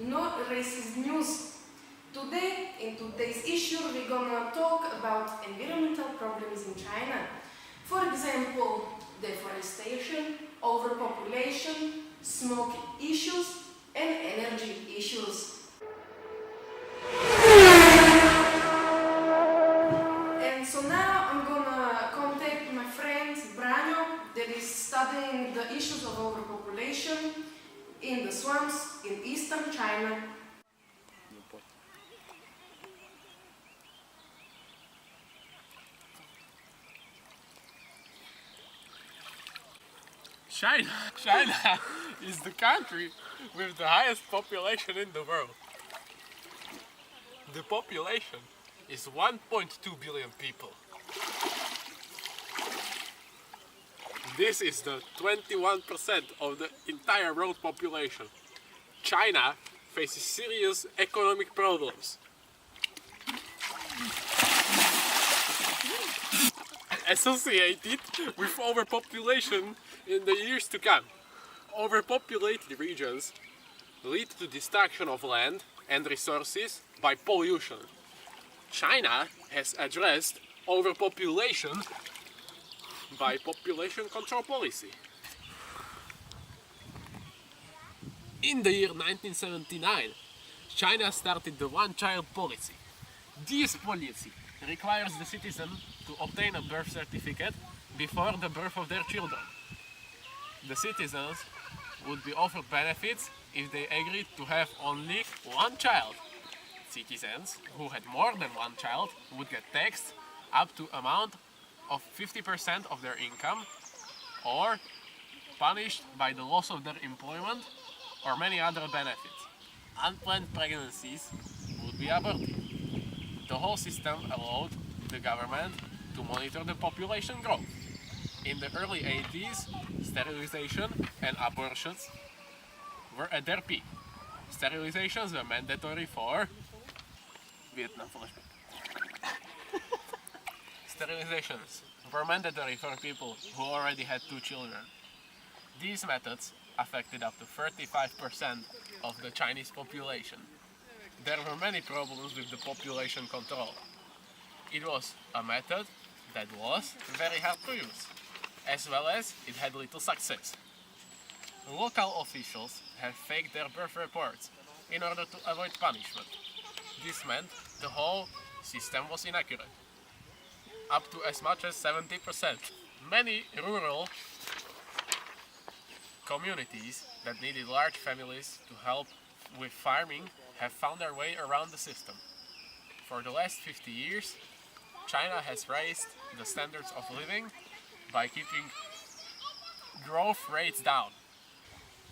no racist news. Today, in today's issue, we're gonna talk about environmental problems in China. For example, deforestation, overpopulation, smoke issues, and energy issues. And so now I'm gonna contact my friend Branyo that is studying the issues of overpopulation in the swamps in eastern China. China is the country with the highest population in the world. The population is 1.2 billion people. This is the 21% of the entire world population. China faces serious economic problems. Associated with overpopulation in the years to come. Overpopulated regions lead to destruction of land and resources by pollution. China has addressed overpopulation by population control policy. In the year 1979, China started the one-child policy. This policy requires the citizen to obtain a birth certificate before the birth of their children. The citizens would be offered benefits if they agreed to have only one child. Citizens who had more than one child would get taxed up to amount of 50% of their income, or punished by the loss of their employment or many other benefits. Unplanned pregnancies would be aborted. The whole system allowed the government to monitor the population growth. In the early 80s, sterilization and abortions were at their peak. Sterilizations were mandatory for Vietnam flashback. Sterilizations were mandatory for people who already had 2 children. These methods affected up to 35% of the Chinese population. There were many problems with the population control. It was a method that was very hard to use, as well as it had little success. Local officials have faked their birth reports in order to avoid punishment. This meant the whole system was inaccurate, up to as much as 70%. Many rural communities that needed large families to help with farming have found their way around the system. For the last 50 years, China has raised the standards of living by keeping growth rates down.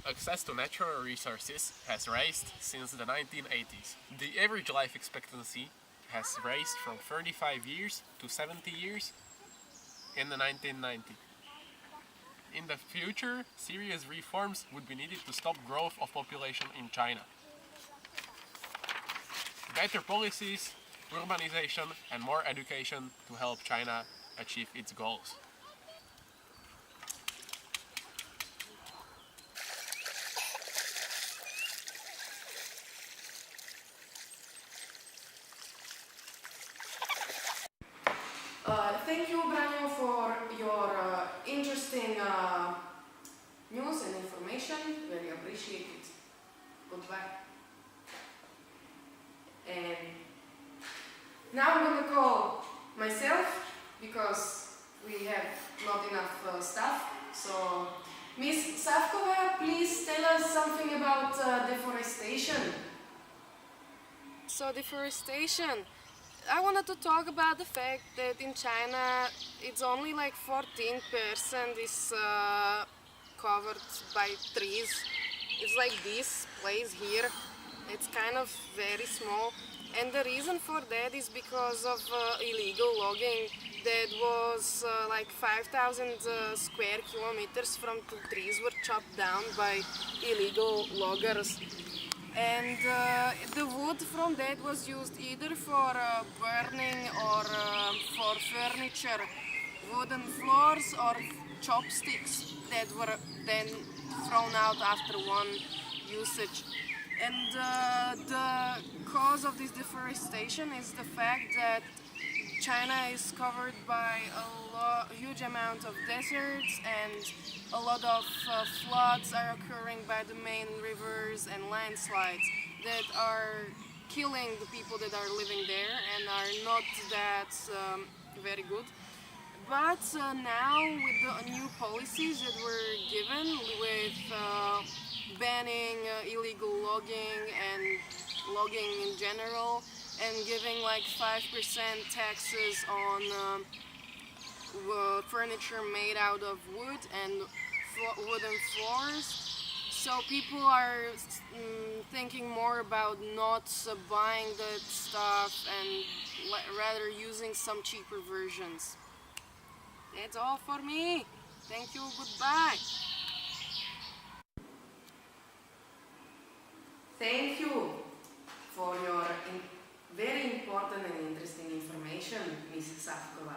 Access to natural resources has raised since the 1980s. The average life expectancy has raised from 35 years to 70 years in the 1990s. In the future, serious reforms would be needed to stop growth of population in China. Better policies, urbanization, and more education to help China achieve its goals. Thank you, Branyo, for your interesting news and information. Very appreciate it. Goodbye. And now I'm going to call myself because we have not enough stuff. So, Miss Savkova, please tell us something about deforestation. So deforestation. I wanted to talk about the fact that in China it's only like 14% is covered by trees. It's like this place here. It's kind of very small, and the reason for that is because of illegal logging. That was like 5,000 square kilometers from the trees were chopped down by illegal loggers. And the wood from that was used either for burning or for furniture, wooden floors or chopsticks that were then thrown out after one usage. And the cause of this deforestation is the fact that China is covered by huge amount of deserts, and a lot of floods are occurring by the main rivers and landslides that are killing the people that are living there and are not that very good. But now, with the new policies that were given, with banning illegal logging and logging in general, and giving like 5% taxes on furniture made out of wood and wooden floors. So people are thinking more about not buying that stuff and rather using some cheaper versions. That's all for me. Thank you. Goodbye. Thank you for your very important and interesting information, Mrs. Safkova.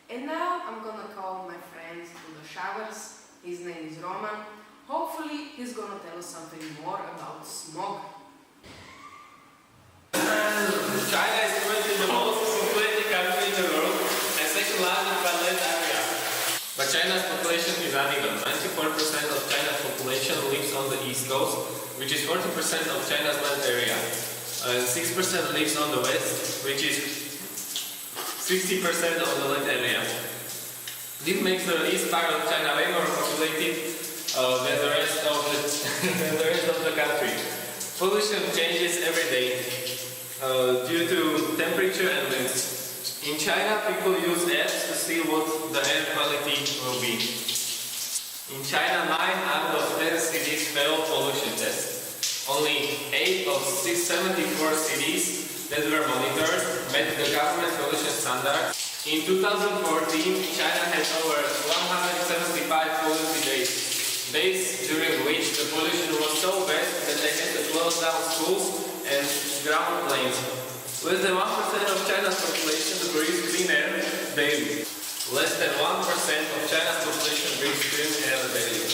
And now I'm gonna call my friend to the showers. His name is Roman. Hopefully he's gonna tell us something more about smog. China is currently the most populated country in the world and second largest by land area. But China's population is uneven. 94% of China's population lives on the east coast, which is 40% of China's land area. And 6% lives on the west, which is 60% of the land area. This makes the east part of China way more populated than the rest of the than the rest of the country. Pollution changes every day due to temperature and winds. In China, people use apps to see what the air quality will be. In China, 9 out of 10 cities fail pollution tests. Only 8 of 674 cities that were monitored met the government pollution standards. In 2014, China had over 175 polluted days during which the pollution was so bad that they had to close down schools and ground planes. Less than 1% of China's population breathes clean air daily. Less than 1% of China's population breathes clean air daily.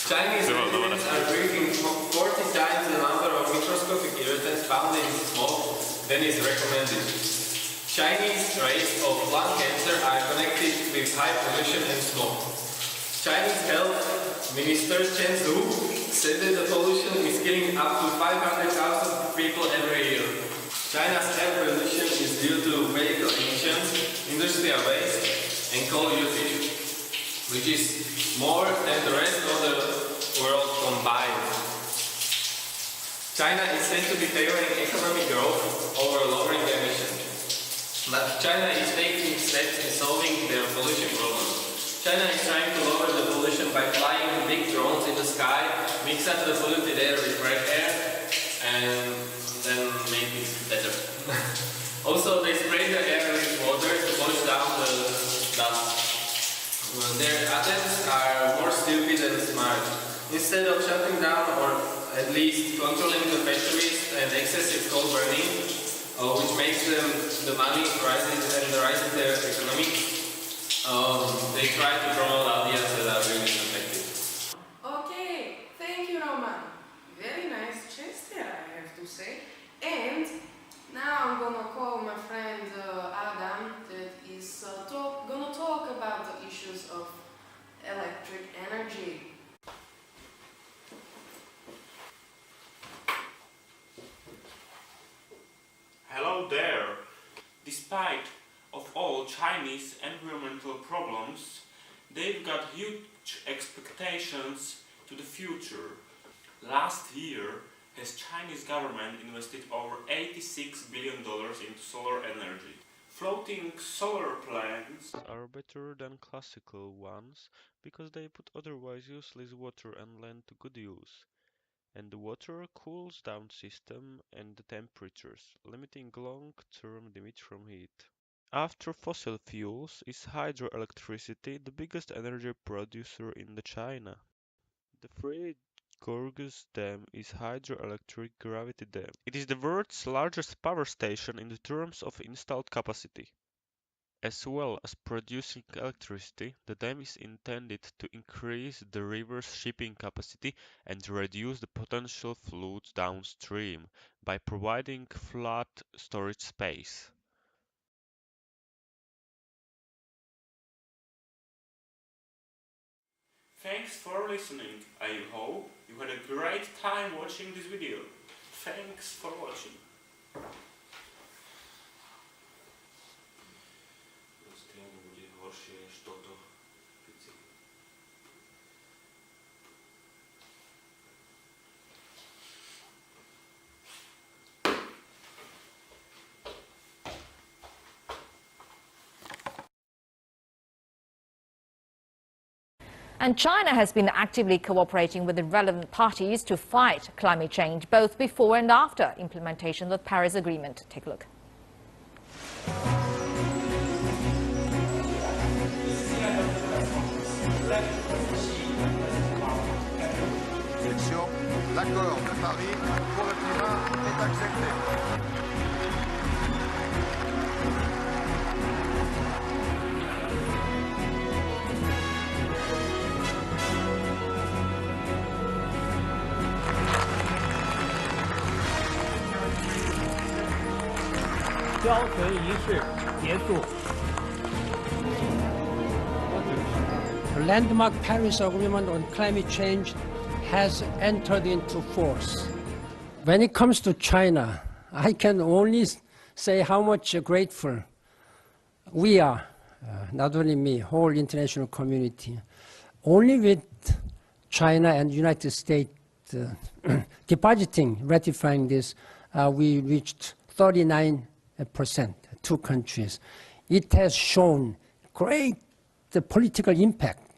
Chinese residents are breathing 40 times the number of microscopic irritants found in smoke than is recommended. Chinese rates of lung cancer are connected with high pollution and smoke. Chinese Health Minister Chen Zhu said that the pollution is killing up to 500,000 people every year. China's air pollution is due to vehicle emissions, industrial waste, and coal usage, which is more than the rest of the world combined. China is said to be favoring economic growth over lowering emissions. But China is taking steps in solving their pollution problem. China is trying to lower the pollution by flying big drones in the sky, mix up the polluted air with fresh air, and then make it better. Also, they spray the air with water to wash down the dust. Their attempts are more stupid than smart. Instead of shutting down or at least controlling the factories and excessive coal burning, which makes them the money rising and rising their economy, they try to promote ideas that are really effective. Okay, thank you, Roman. Very nice gesture, I have to say. And now I'm gonna call my friend Adam, that is gonna talk about the issues of electric energy. Hello there! Despite of all Chinese environmental problems, they've got huge expectations to the future. Last year, his Chinese government invested over $86 billion into solar energy. Floating solar plants Are better than classical ones because they put otherwise useless water and land to good use, and the water cools down system and the temperatures, limiting long-term damage from heat. After fossil fuels is hydroelectricity, the biggest energy producer in the China. The Three Gorges Dam is hydroelectric gravity dam. It is the world's largest power station in terms of installed capacity. As well as producing electricity, the dam is intended to increase the river's shipping capacity and reduce the potential floods downstream by providing flood storage space. Thanks for listening. I hope you had a great time watching this video. Thanks for watching. And China has been actively cooperating with the relevant parties to fight climate change, both before and after implementation of the Paris Agreement. Take a look. L'accord de Paris pour le climat est accepté. The landmark Paris Agreement on climate change has entered into force. When it comes to China, I can only say how much grateful we are, not only me, whole international community. Only with China and United States depositing, ratifying this, we reached 39%, two countries. It has shown great political impact